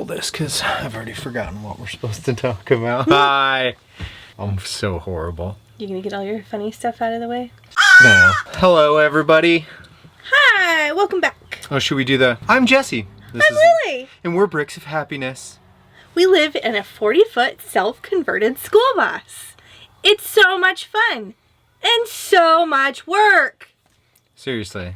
roll this because I've already forgotten what we're supposed to talk about. Hi! I'm so horrible. You gonna get all your funny stuff out of the way? No. Hello, everybody. Hi! Welcome back. Oh, should we do the... I'm Jesse. I'm Lily. And we're Bricks of Happiness. We live in a 40-foot self-converted school bus. It's so much fun. And so much work. Seriously.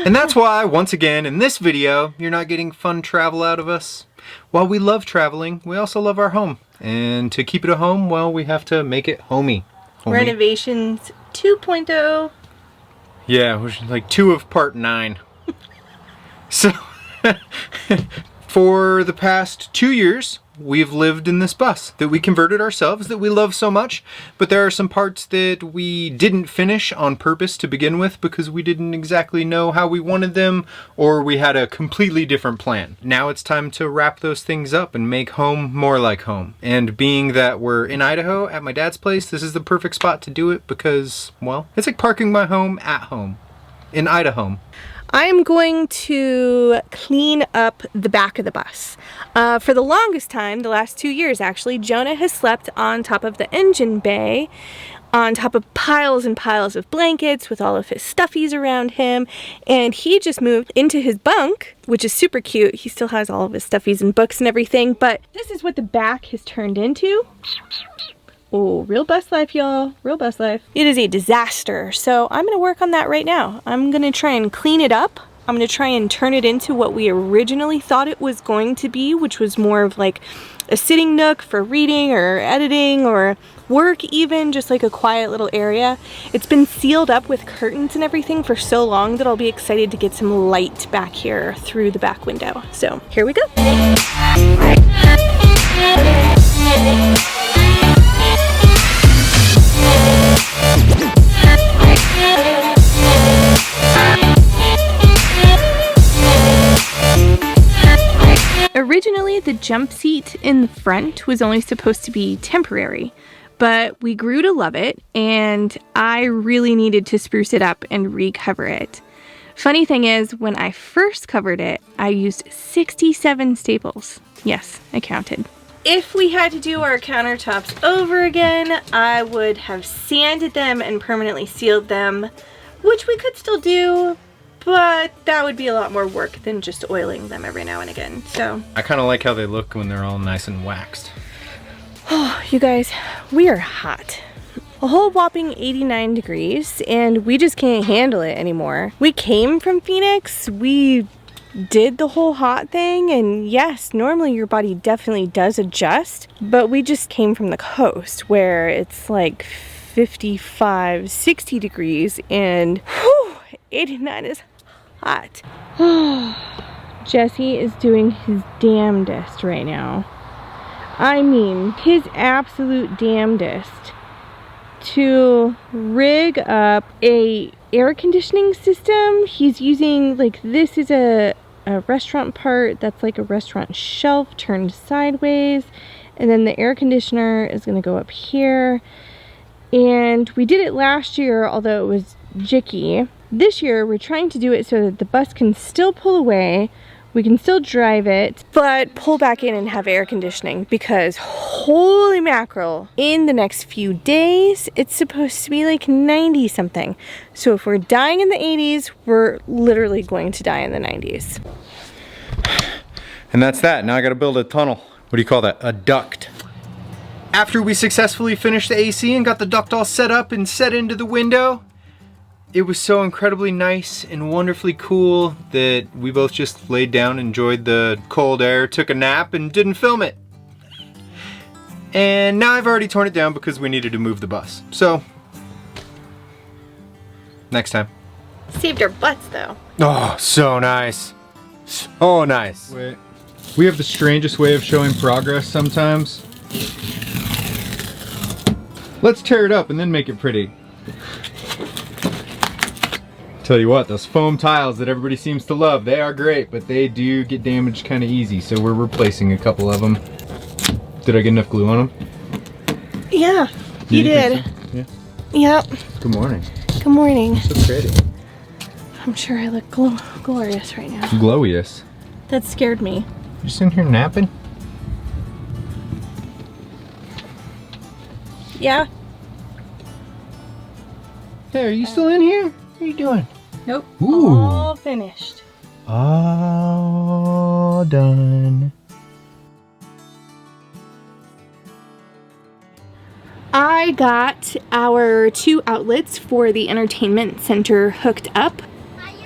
And that's why, once again, in this video, you're not getting fun travel out of us. While we love traveling, we also love our home. And to keep it a home, well, we have to make it homey. Renovations 2.0. Yeah, which is like 2 of part 9. So, for the past 2 years, we've lived in this bus that we converted ourselves, that we love so much, but there are some parts that we didn't finish on purpose to begin with because we didn't exactly know how we wanted them, or we had a completely different plan. Now it's time to wrap those things up and make home more like home. And being that we're in Idaho at my dad's place, this is the perfect spot to do it because, well, it's like parking my home at home in Idaho. I'm going to clean up the back of the bus. For the longest time, the last 2 years actually, Jonah has slept on top of the engine bay, on top of piles and piles of blankets with all of his stuffies around him, and he just moved into his bunk, which is super cute. He still has all of his stuffies and books and everything, but this is what the back has turned into. Oh, real bus life, y'all. Real bus life. It is a disaster, so I'm going to work on that right now. I'm going to try and clean it up. I'm going to try and turn it into what we originally thought it was going to be, which was more of like a sitting nook for reading or editing or work even, just like a quiet little area. It's been sealed up with curtains and everything for so long that I'll be excited to get some light back here through the back window. So here we go. Originally, the jump seat in the front was only supposed to be temporary, but we grew to love it, and I really needed to spruce it up and recover it. Funny thing is, when I first covered it, I used 67 staples. Yes, I counted. If we had to do our countertops over again, I would have sanded them and permanently sealed them, which we could still do, but that would be a lot more work than just oiling them every now and again, so. I kind of like how they look when they're all nice and waxed. Oh, you guys, we are hot. A whole whopping 89 degrees, and we just can't handle it anymore. We came from Phoenix, we did the whole hot thing, and yes, normally your body definitely does adjust, but we just came from the coast where it's like 55, 60 degrees, and whew, 89 is hot. Jesse is doing his damnedest right now. I mean, his absolute damnedest to rig up a air conditioning system. He's using, like, this is a restaurant part that's like a restaurant shelf turned sideways, and then the air conditioner is going to go up here. And we did it last year, although it was jicky. This year we're trying to do it so that the bus can still pull away, we can still drive it, but pull back in and have air conditioning, because holy mackerel, in the next few days it's supposed to be like 90 something. So if we're dying in the 80s, we're literally going to die in the 90s. And that's that. Now I gotta build a tunnel. What do you call that? A duct. After we successfully finished the AC and got the duct all set up and set into the window, it was so incredibly nice and wonderfully cool that we both just laid down, enjoyed the cold air, took a nap, and didn't film it. And now I've already torn it down because we needed to move the bus. So, next time. Saved our butts though. Oh, so nice. So nice. Wait. We have the strangest way of showing progress sometimes. Let's tear it up and then make it pretty. Tell you what, those foam tiles that everybody seems to love, they are great, but they do get damaged kind of easy, so we're replacing a couple of them. Did I get enough glue on them? Yeah, you did. So? Yeah. Yep. Good morning. Good morning. So pretty. I'm sure I look glorious right now. Glowious. That scared me. Just in here napping? Yeah. Hey, are you still in here? What are you doing? Nope. Ooh. All finished. All done. I got our 2 outlets for the entertainment center hooked up.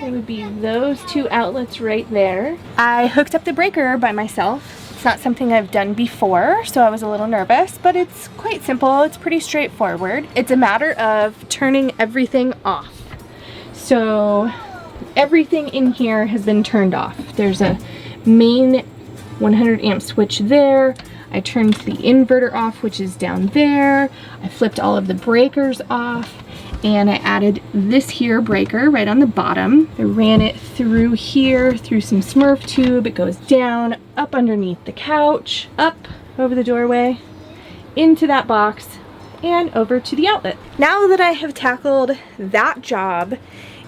It would be those 2 outlets right there. I hooked up the breaker by myself. It's not something I've done before, so I was a little nervous, but it's quite simple. It's pretty straightforward. It's a matter of turning everything off. So everything in here has been turned off. There's a main 100 amp switch there. I turned the inverter off, which is down there. I flipped all of the breakers off, and I added this here breaker right on the bottom. I ran it through here, through some Smurf tube. It goes down, up underneath the couch, up over the doorway, into that box, and over to the outlet. Now that I have tackled that job,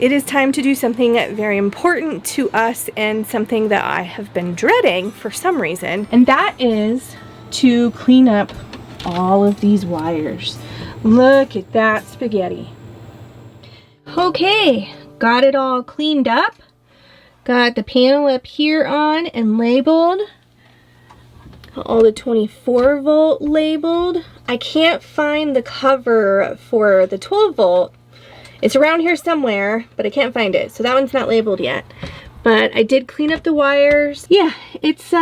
it is time to do something very important to us and something that I have been dreading for some reason, and that is to clean up all of these wires. Look at that spaghetti. Okay, got it all cleaned up. Got the panel up here on and labeled. All the 24 volt labeled. I can't find the cover for the 12 volt. It's around here somewhere, but I can't find it. So that one's not labeled yet. But I did clean up the wires. Yeah, it's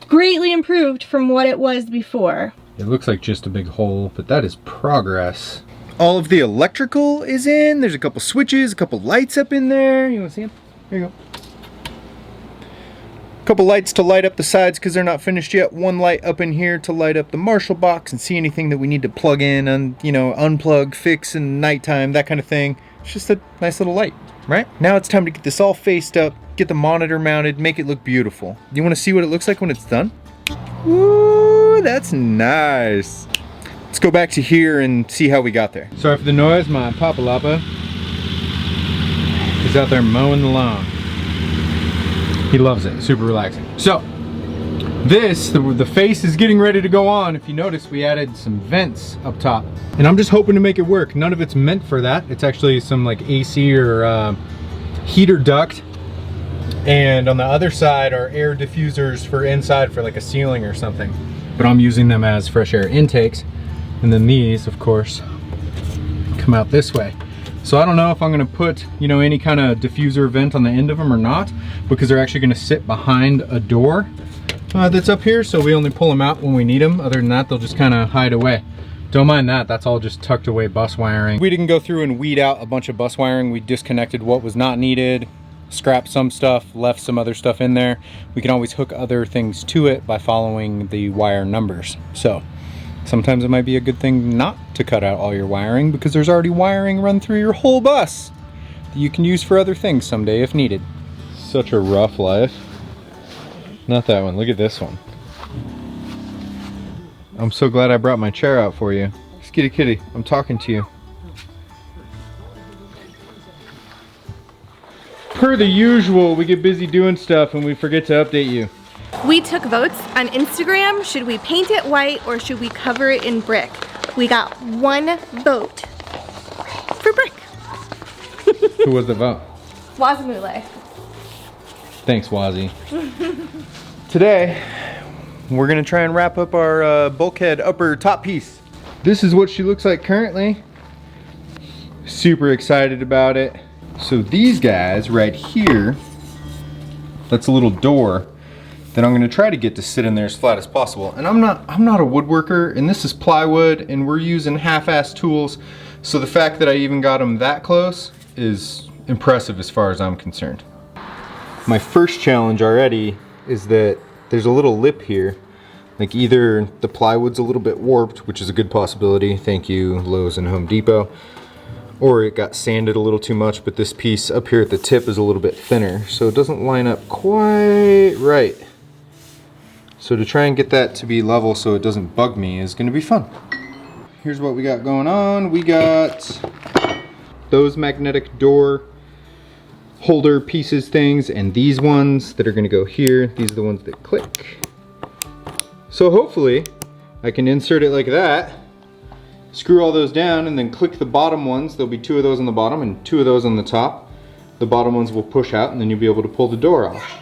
greatly improved from what it was before. It looks like just a big hole, but that is progress. All of the electrical is in. There's a couple switches, a couple lights up in there. You want to see them? Here you go. A couple lights to light up the sides because they're not finished yet. One light up in here to light up the Marshall box and see anything that we need to plug in and, you know, unplug, fix in nighttime, that kind of thing. It's just a nice little light, right? Now it's time to get this all faced up, get the monitor mounted, make it look beautiful. You want to see what it looks like when it's done? Ooh, that's nice. Let's go back to here and see how we got there. Sorry for the noise, my Papa Lapa is out there mowing the lawn. He loves it, super relaxing. So, the face is getting ready to go on. If you notice, we added some vents up top. And I'm just hoping to make it work. None of it's meant for that. It's actually some like AC or heater duct. And on the other side are air diffusers for inside for like a ceiling or something. But I'm using them as fresh air intakes. And then these, of course, come out this way. So I don't know if I'm gonna put, you know, any kind of diffuser vent on the end of them or not, because they're actually gonna sit behind a door that's up here, so we only pull them out when we need them. Other than that, they'll just kind of hide away. Don't mind that, that's all just tucked away bus wiring. We didn't go through and weed out a bunch of bus wiring. We disconnected what was not needed, scrapped some stuff, left some other stuff in there. We can always hook other things to it by following the wire numbers. So sometimes it might be a good thing not to cut out all your wiring because there's already wiring run through your whole bus that you can use for other things someday if needed. Such a rough life. Not that one, look at this one. I'm so glad I brought my chair out for you. Skitty kitty, I'm talking to you. Per the usual, we get busy doing stuff and we forget to update you. We took votes on Instagram. Should we paint it white or should we cover it in brick? We got 1 vote for brick. Who was the vote? Wazamule. Thanks, Wazzy. Today, we're gonna try and wrap up our bulkhead upper top piece. This is what she looks like currently. Super excited about it. So these guys right here, that's a little door that I'm gonna try to get to sit in there as flat as possible. And I'm not a woodworker, and this is plywood, and we're using half-ass tools. So the fact that I even got them that close is impressive as far as I'm concerned. My first challenge already is that there's a little lip here. Like either the plywood's a little bit warped, which is a good possibility, thank you Lowe's and Home Depot, or it got sanded a little too much, but this piece up here at the tip is a little bit thinner, so it doesn't line up quite right. So to try and get that to be level so it doesn't bug me is gonna be fun. Here's what we got going on. We got those magnetic door holder pieces things, and these ones that are gonna go here, these are the ones that click. So hopefully I can insert it like that, screw all those down, and then click the bottom ones. There'll be 2 of those on the bottom and 2 of those on the top. The bottom ones will push out, and then you'll be able to pull the door off.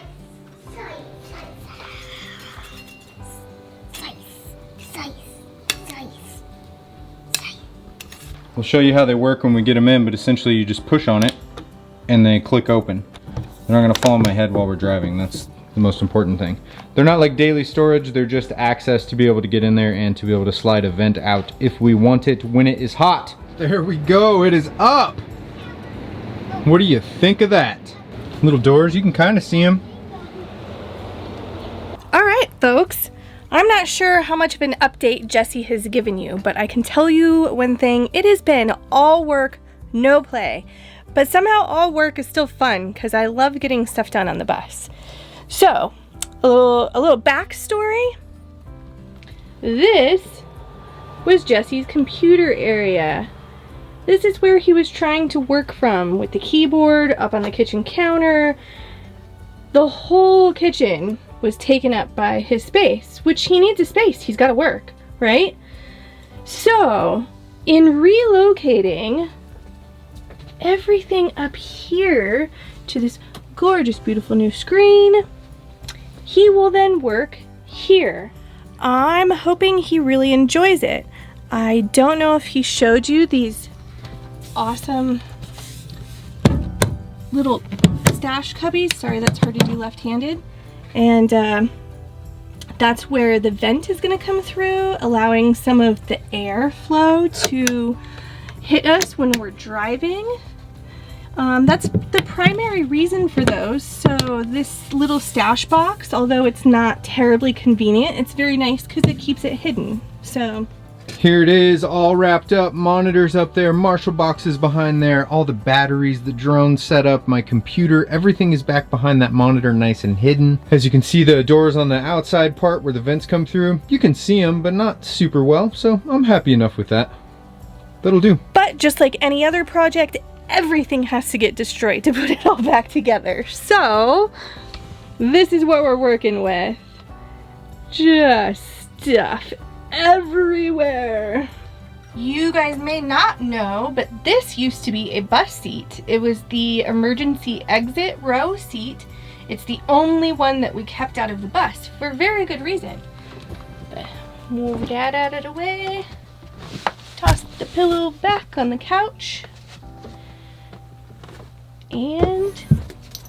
We'll show you how they work when we get them in, but essentially you just push on it and they click open. They're not gonna fall on my head while we're driving. That's the most important thing. They're not like daily storage, they're just access to be able to get in there and to be able to slide a vent out if we want it when it is hot. There we go, it is up. What do you think of that? Little doors, you can kind of see them. All right, folks. I'm not sure how much of an update Jesse has given you, but I can tell you one thing. It has been all work, no play. But somehow all work is still fun because I love getting stuff done on the bus. So, a little backstory. This was Jesse's computer area. This is where he was trying to work from, with the keyboard up on the kitchen counter. The whole kitchen was taken up by his space, which he needs a space. He's got to work, right? So, in relocating everything up here to this gorgeous, beautiful new screen, he will then work here. I'm hoping he really enjoys it. I don't know if he showed you these awesome little stash cubbies. Sorry, that's hard to do left-handed. And that's where the vent is going to come through, allowing some of the airflow to hit us when we're driving. That's the primary reason for those. So this little stash box, although it's not terribly convenient, it's very nice because it keeps it hidden. So here it is, all wrapped up, monitors up there, Marshall boxes behind there, all the batteries, the drone setup, my computer, everything is back behind that monitor, nice and hidden. As you can see, the doors on the outside part where the vents come through, you can see them, but not super well, so I'm happy enough with that. That'll do. But just like any other project, everything has to get destroyed to put it all back together. So this is what we're working with. Just stuff everywhere. You guys may not know, but this used to be a bus seat. It was the emergency exit row seat. It's the only one that we kept out of the bus for very good reason. But move that out of the way. Toss the pillow back on the couch. And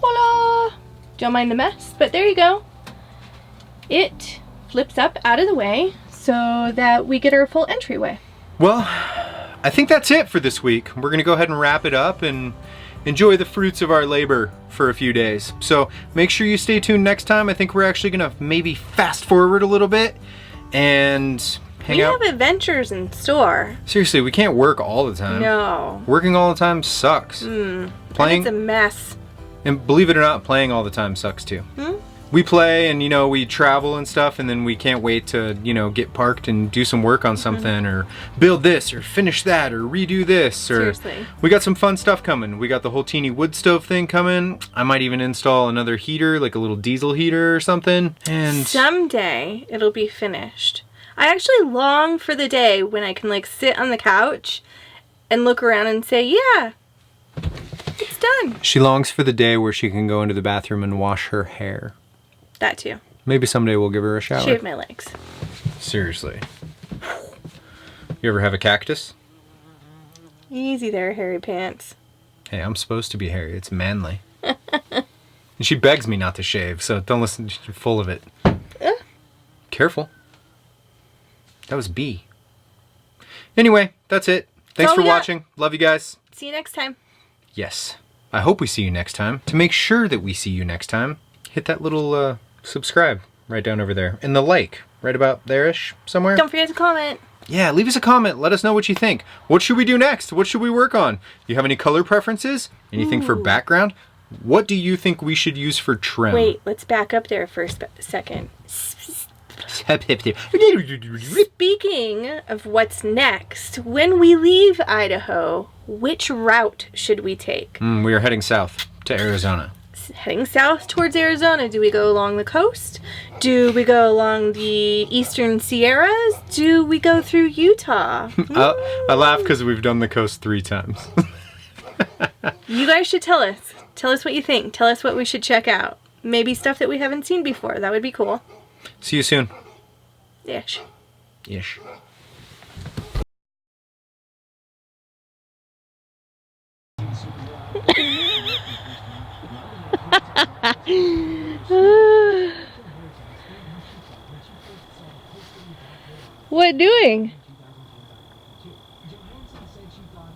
voila! Don't mind the mess, but there you go. It flips up out of the way so that we get our full entryway. Well, I think that's it for this week. We're gonna go ahead and wrap it up and enjoy the fruits of our labor for a few days. So make sure you stay tuned next time. I think we're actually gonna maybe fast forward a little bit and hang out. We have adventures in store. Seriously, we can't work all the time. No. Working all the time sucks. Playing, it's a mess. and believe it or not, playing all the time sucks too. We play and, you know, we travel and stuff, and then we can't wait to, you know, get parked and do some work on something, or build this, or finish that, or redo this, or Seriously. we got some fun stuff coming. We got the whole teeny wood stove thing coming. I might even install another heater, like a little diesel heater or something, and someday it'll be finished. I actually long for the day when I can like sit on the couch and look around and say, yeah, it's done. she longs for the day where she can go into the bathroom and wash her hair. That too. Maybe someday we'll give her a shower. Shave my legs. Seriously. You ever have a cactus? Easy there, hairy pants. Hey, I'm supposed to be hairy. It's manly. And she begs me not to shave, so don't listen. You're full of it. Careful. That was B. Anyway, that's it. Thanks all for we got. watching. Love you guys. See you next time. Yes. I hope we see you next time. To make sure that we see you next time, hit that little subscribe right down over there. And the like right about there-ish somewhere. Don't forget to comment. Yeah, leave us a comment. Let us know what you think. What should we do next? What should we work on? You have any color preferences? Anything for background? What do you think we should use for trim? Wait, let's back up there for a second. Speaking Speaking of what's next, when we leave Idaho, which route should we take? We are heading south To Arizona. Heading south towards Arizona. Do we go along the coast? Do we go along the eastern Sierras? Do we go through Utah? I laugh because we've done the coast 3 times. You guys should tell us. Tell us what you think. Tell us what we should check out. Maybe stuff that we haven't seen before. That would be cool. See you soon. Ish. Ish. What doing?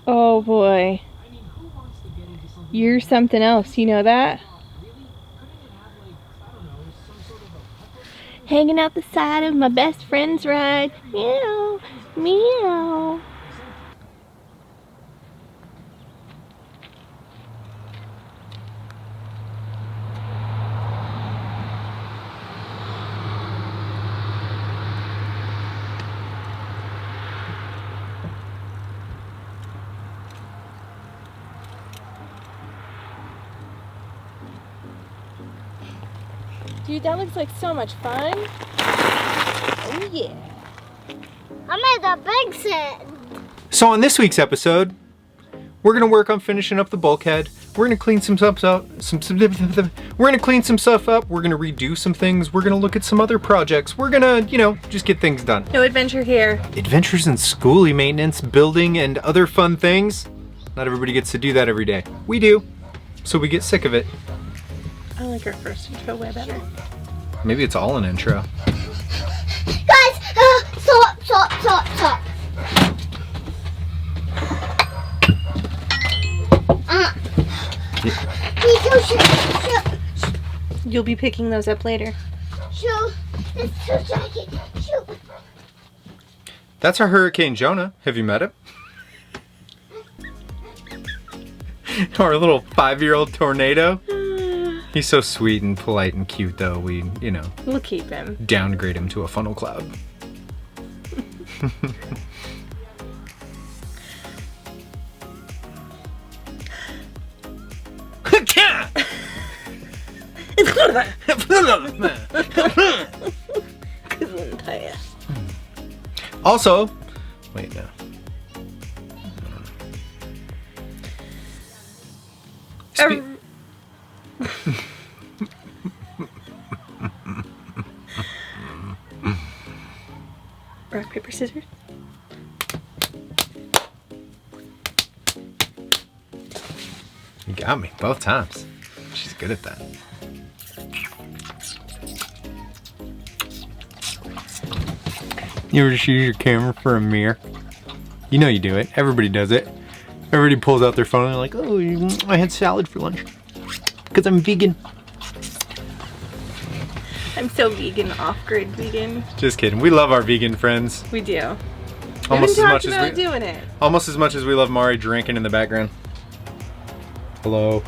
Oh boy. You're something else, you know that? Hanging out the side of my best friend's ride. Meow, meow. Dude, that looks like so much fun. Oh yeah. I'm at the big set. So on this week's episode, we're gonna work on finishing up the bulkhead. We're gonna clean some stuff up. We're gonna clean some stuff up. We're gonna redo some things. We're gonna look at some other projects. We're gonna, just get things done. No adventure here. Adventures in Skoolie maintenance, building, and other fun things. Not everybody gets to do that every day. We do, so we get sick of it. I like our first intro way better. Maybe it's all an intro. Guys, stop. Shoot. You'll be picking those up later. Shoot. It's too jacket. Shoot. That's our Hurricane Jonah. Have you met him? Our little 5-year-old tornado. He's so sweet and polite and cute, though. We, We'll keep him. downgrade him to a funnel cloud. Also, wait, no. Rock, paper, scissors. You got me both times. She's good at that. You ever just use your camera for a mirror? You know you do it. Everybody does it. Everybody pulls out their phone and they're like, oh, I had salad for lunch. Because I'm vegan. I'm so vegan, off-grid vegan. Just kidding. We love our vegan friends. We do. Almost we as haven't much talked as about doing it. Almost as much as we love Mari drinking in the background. Hello.